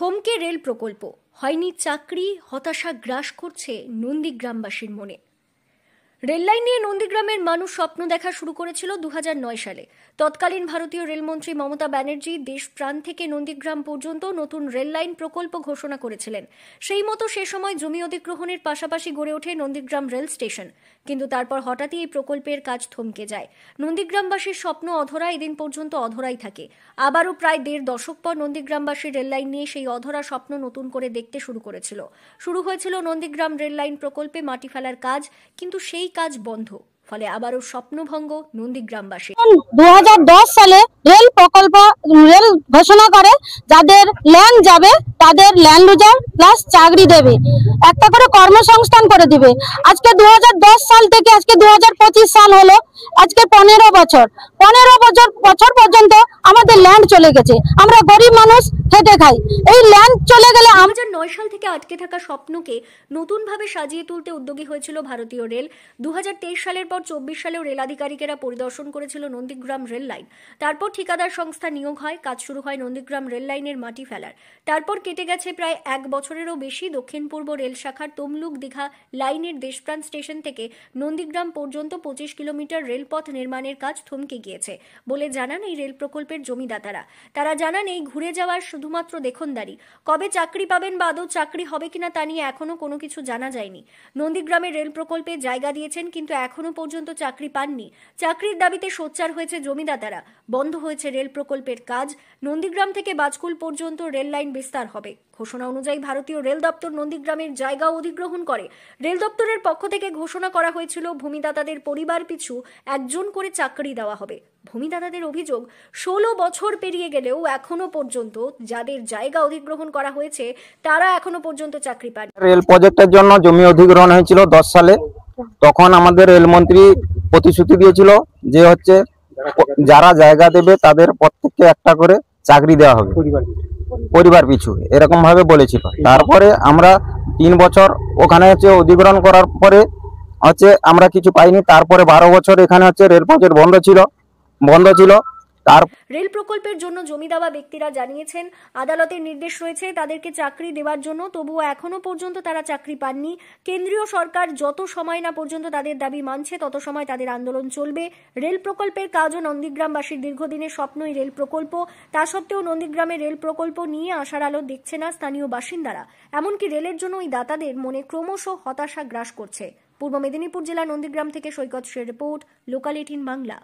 থমকে রেল প্রকল্প, হয়নি চাকরি, হতাশা গ্রাস করছে নন্দীগ্রামবাসীর মনে। রেললাইন নিয়ে নন্দীগ্রামের মানুষ স্বপ্ন দেখা শুরু করেছিল 2009 সালে। তৎকালীন ভারতীয় রেলমন্ত্রী মমতা ব্যানার্জি দেশ প্রাণ থেকে নন্দীগ্রাম পর্যন্ত নতুন রেললাইন প্রকল্প ঘোষণা করেছিলেন। সেই মতো সে সময় জমি অধিগ্রহণের পাশাপাশি গড়ে ওঠে নন্দীগ্রাম রেল স্টেশন। কিন্তু তারপর হঠাৎই এই প্রকল্পের কাজ থমকে যায়। নন্দীগ্রামবাসীর স্বপ্ন অধরা এদিন পর্যন্ত অধরাই থাকে। আবারও প্রায় 1.5 দশক পর নন্দীগ্রামবাসীর রেললাইন নিয়ে সেই অধরা স্বপ্ন নতুন করে দেখতে শুরু হয়েছিল নন্দীগ্রাম রেললাইন প্রকল্পে মাটি ফেলার কাজ, কিন্তু সেই কাজ বন্ধ। ফলে আবারও স্বপ্নভঙ্গ নন্দীগ্রামবাসী। 2010 সালে রেল প্রকল্প ঘোষণা করে, যাদের ল্যান্ড যাবে তাদের ল্যান্ড লুজার প্লাস চাকরি দেবে, একটা করে কর্মসংস্থান করে দিবে। আজকে 2010 সাল থেকে আজকে 2025 সাল হলো, আজকে 15 বছর পর্যন্ত আমাদের ল্যান্ড চলে গেছে। আমরা গরিব মানুষ খেটে খাই, এই ল্যান্ড চলে গেলে 2009 সাল থেকে আটকে থাকা স্বপ্নকে নতুনভাবে সাজিয়ে তুলতে উদ্যোগী হয়েছিল ভারতীয় রেল। 2023 সালের পর 24 সালেও রেল আধিকারিকেরা পরিদর্শন করেছিল নন্দীগ্রাম রেল লাইন। তারপর ঠিকাদার সংস্থা নিয়োগ হয়, কাজ শুরু হয় নন্দীগ্রাম রেল লাইনের মাটি ফেলার। তারপর কেটে গেছে প্রায় 1 বছরেরও বেশি। দক্ষিণ পূর্ব রেল শাখার তমলুক দীঘা লাইনের দেশপ্রাণ স্টেশন থেকে নন্দীগ্রাম পর্যন্ত 25 কিলোমিটার রেলপথ নির্মাণের কাজ থমকে গিয়েছে বলে জানান এই রেল প্রকল্পের জমিদাতারা। তারা জানান এই ঘুরে যাওয়ার শুধুমাত্র দেখনদারি। কবে চাকরি পাবেন বা আদৌ চাকরি হবে কিনা তা নিয়ে এখনো কোনো কিছু জানা যায়নি। নন্দীগ্রামের রেল প্রকল্পে জায়গা দিয়েছেন, কিন্তু এখনো পর্যন্ত চাকরি পাননি। চাকরির দাবিতে সোচ্চার হয়েছে জমিদাতারা। বন্ধ হয়েছে রেল প্রকল্পের কাজ। নন্দীগ্রাম থেকে বাজকুল পর্যন্ত রেল লাইন বিস্তার হবে। ঘোষণা অনুযায়ী ভারতীয় রেল দপ্তর নন্দীগ্রামের জায়গা অধিগ্রহণ করে। রেল দপ্তরের পক্ষ থেকে ঘোষণা করা হয়েছিল ভূমিদাতাদের পরিবার পিছু 1 করে চাকরি দেওয়া হবে। ভূমিদাতাদের অভিযোগ, 16 বছর পেরিয়ে গেলেও এখনো পর্যন্ত যাদের জায়গা অধিগ্রহণ করা হয়েছে তারা এখনো পর্যন্ত চাকরি পান। রেল প্রজেক্টের জন্য জমি অধিগ্রহণ হয়েছিল 10 সালে। তখন আমাদের রেলমন্ত্রী প্রতিশ্রুতি দিয়েছিল যে যারা জায়গা দেবে তাদের প্রত্যেককে একটা করে চাকরি দেওয়া হবে পরিবার পিছু, এরকম ভাবে বলেছিল। তারপরে আমরা 3 বছর ওখানে অধিগ্রহণ করার পরে আমরা কিছু পাইনি। তারপরে 12 বছর এখানে রেল প্রজেক্ট বন্ধ ছিল। রেল প্রকল্পের জন্য জমি দেওয়া ব্যক্তিরা জানিয়েছেন আদালতের নির্দেশ রয়েছে তাদেরকে চাকরি দেওয়ার জন্য, তবুও এখনো পর্যন্ত তারা চাকরি পাননি। কেন্দ্রীয় সরকার যত সময় না পর্যন্ত তাদের দাবি মানছে তত সময় তাদের আন্দোলন চলবে। রেল প্রকল্পের কাজও নন্দীগ্রামবাসীর দীর্ঘদিনের স্বপ্নই রেল প্রকল্প। তা সত্ত্বেও নন্দীগ্রামে রেল প্রকল্প নিয়ে আশার আলো দেখছে না স্থানীয় বাসিন্দারা। এমনকি রেলের জন্য ওই দাতাদের মনে ক্রমশ হতাশা গ্রাস করছে। পূর্ব মেদিনীপুর জেলা নন্দীগ্রাম থেকে সৈকত শের রিপোর্ট, লোকাল 18 বাংলা।